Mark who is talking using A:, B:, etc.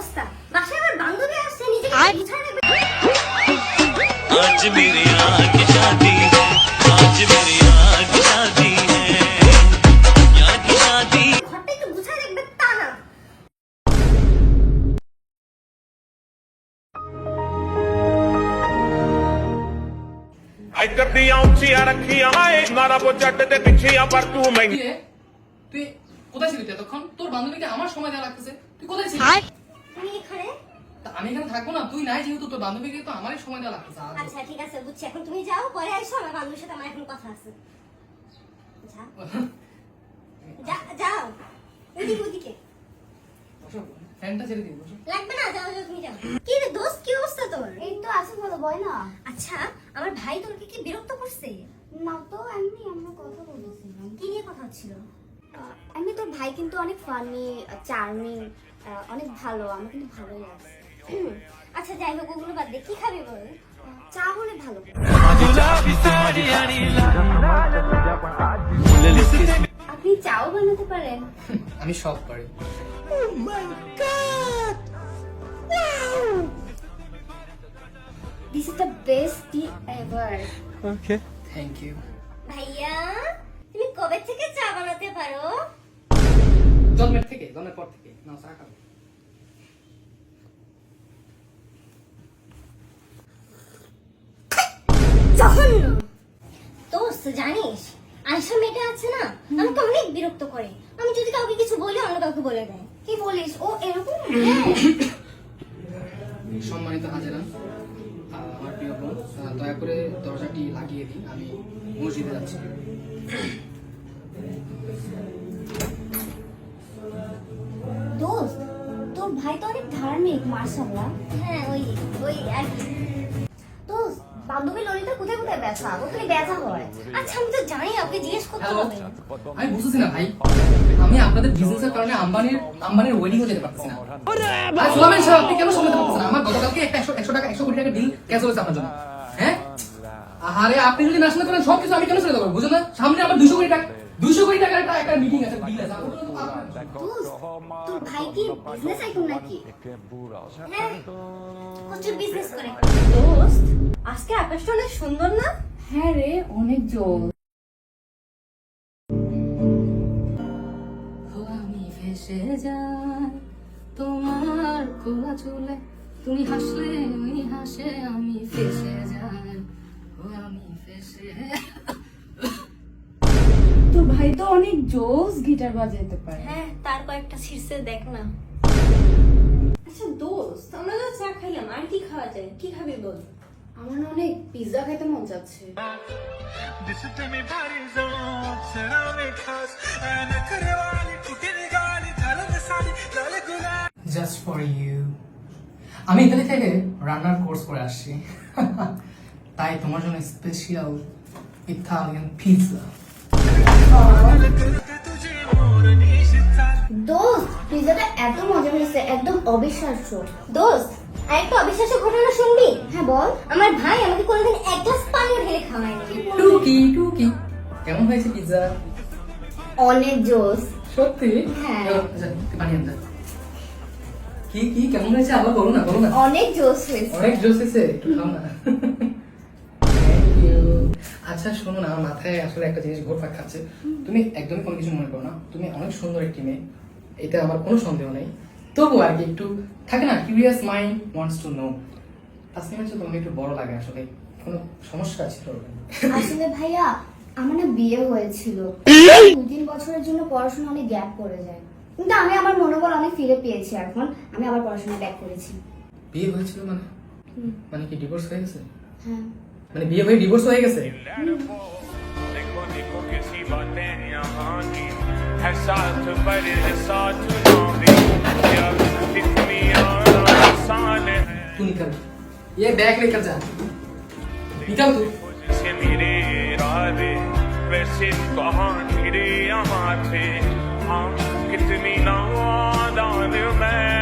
A: অবস্থা? বাসায় আমার বান্ধবী আসছে, নিজেকে গুছায় নেবে।
B: आज मेरे यहाँ की शादी है, आज मेरे यहाँ की शादी है, यहाँ की शादी।
A: ঘরটা একটু গুছায় রাখবে তা না।
C: ਇੱਧਰ ਦੀਆਂ ਉੱਚੀਆਂ ਰੱਖੀਆਂ ਏ ਨਾਰਾ ਪੋ ਜੱਟ ਤੇ ਪਿੱਛੀਆਂ ਪਰ ਤੂੰ ਮੈਂ
D: কি রে? তুই কোথায় ছিলি তুই এতক্ষণ? তোর বান্ধবীকে আমার সময় দেওয়া লাগতেছে, তুই কোথায় ছিলি?
A: তুমি এখানে?
D: তা আমি এখানে থাকবো না, তুই নাই যেহেতু তোর বান্ধবীকে তো আমারই সময় দেওয়া লাগতেছে।
A: আচ্ছা ঠিক আছে, বুঝছি। এখন তুমি যাও, পরে আইসো। আমার বান্ধবীর সাথে আমার এখন কথা আছে। যাও ওদিকে ওদিকে।
D: ফ্যানটা ছেড়ে দিই, বসো।
A: লাগবে না, যাও যাও, তুমি যাও। কি রে দোস্ত, কি অবস্থা তোর?
E: এই তো আছে ভালো, বয় না।
A: আচ্ছা, আমার ভাই তোকে কি বিরক্ত করছে?
E: না তো, এমনি আমরা কথা বলতেছিলাম।
A: কি নিয়ে কথা হচ্ছিল?
E: এমনি তোর ভাই কিন্তু অনেক ফানি, চার্মিং, অনেক ভালো, আমার কিন্তু ভালোই লাগছে।
A: আচ্ছা যাই হোক, ওগুলো বাদ দে। কি খাবি বল?
E: চা হলে ভালো। আপনি চাও বানাতে পারেন?
D: আমি সব পারি।
E: This is the best tea ever.
D: Thank you.
A: ভাইয়া, তুমি কবে থেকে চা বানাতে পারো?
D: জন্মের থেকে, জন্মের পর থেকে। নাও চা খাও।
A: জঘন্য। দোস্ত জানিস, আয়শা মেয়েটা আছে না, আমাকে অনেক বিরক্ত করে। আমি যদি কাউকে কিছু বলি, অন্য কাউকে বলে দেয়।
E: কি বলিস? ও এরকম?
D: সম্মানিত হাজেরা, আমার প্রিয় বোন, দয়া করে দরজাটি লাগিয়ে দিন, আমি মসজিদে যাচ্ছি।
E: দোস্ত, তোর ভাই তো অনেক ধার্মিক, মাশাআল্লাহ।
A: হ্যাঁ, ওই ওই আর কি।
E: দোস্ত, বান্ধবী ললিতা কোথায় কোথায় ব্যথা? ও খালি ব্যথা হয়।
A: আচ্ছা, আমি তো জানি না, ওকে জিজ্ঞেস করতে
D: হ্যালো,
A: হবে।
D: আমি বুঝতেছি না ভাই, আমি আপনাদের বিজনেসের কারণে আম্বানির ওয়েডিং যেতে পারতেছি না। আর সোলামেন সাহেব, আপনি কেন সময় দিতে পারতেছেন না? আমার গতকালকে একটা 100 টাকা 100 কোটি টাকা ডিল ক্যান্সেল হয়েছে আপনার জন্য। হ্যাঁ, আরে আপনি যদি নাশ না করেন সবকিছু আমি কেন ছেড়ে দেবো? বুঝুন না, সামনে আমার 200 কোটি টাকার একটা মিটিং আছে, ডিল আছে। আপনার জন্য তো পারবেন না।
E: দোস্ত, তোর ভাই কি বিজনেস আইকন নাকি?
A: হ্যাঁ, প্রচুর বিজনেস করে। দোস্ত, আজকে আকাশটা অনেক সুন্দর না?
E: হ্যাঁ রে, অনেক জোর।
D: আমি ভেসে যাই তোমার খোলা চুলে, তুমি হাসলে ওই হাসে আমি ফেসে যাই, আমি ফেসে।
E: তোর ভাই তো অনেক জোস গিটার বাজাইতে পারে।
A: হ্যাঁ, তার কয়েকটা শীর্ষে দেখ না। আচ্ছা দোস্ত, আমরা তো চা খাইলাম, আর কি খাওয়া যায়? কি খাবি বল?
E: আমার না অনেক পিৎজা খেতে মন যাচ্ছে।
B: दिसत में भारी जोक सरा में खास एना करे वाली टूटे गाली झालक सारी लाल गुलाब
D: জাস্ট ফর ইউ। আমি ইতালি থেকে রান্নার কোর্স করে আসছি, তাই তোমার জন্য স্পেশাল ইতালিয়ান পিৎজা।
B: तुझे मोरनी शिता
E: দোস্ত, পিৎজাটা এত মজা হয়েছে, একদম অবিশ্বাস্য।
A: দোস্ত, আরেকটা অবিশ্বাস্য ঘটনা শুনবি?
E: হ্যাঁ বল।
A: আমার ভাই আমাকে কোনোদিন এক গ্লাস পানিও ঢেলে খাওয়ায়নি।
D: টুকি কেমন হয়েছে পিৎজা?
E: অনেক জোস।
D: সত্যি?
E: হ্যাঁ।
D: আচ্ছা, পানি আনতে। কি কেমন হয়েছে আবার বলো না।
E: অনেক জোস হয়েছে।
D: অনেক জোস হয়েছে, একটু খাও না। Thank you. আচ্ছা শোনো না, আমার মাথায় আসলে একটা জিনিস ঘুরপাক খাচ্ছে। তুমি একদমই কোনো কিছু মনে করো না, তুমি অনেক সুন্দর একটি মেয়ে, এটা আমার কোনো সন্দেহ নেই। তবু আর কি একটু থাকে না, curious mind wants to know. Tasnim হচ্ছে তোমাকে একটু বড় লাগে, আসলে কোনো সমস্যা ছিল?
E: আসলে ভাইয়া, আমার না বিয়ে হয়েছিল, 2-3 বছরের জন্য পড়াশোনা অনেক গ্যাপ পড়ে যায়, কিন্তু আমি আমার মনোবল অনেক ফিরে পেয়েছি। এখন আমি আবার পড়াশোনা ব্যাক করেছি।
D: বিয়ে হয়েছিল মানে কি ডিভোর্স হয়ে গেছে?
E: হ্যাঁ।
D: মানে বিয়ে হয়ে ডিভোর্স হয়ে গেছে?
C: देखो देखो कैसी बातें यहाँ की है साथ पर साथ ना भी क्या कितनी आसान है
D: तू निकल, ये बैग लेकर जा, निकल तू।
C: से मेरे इरादे वैसे कहाँ मेरे यहाँ थे हाँ कितनी नादान मैं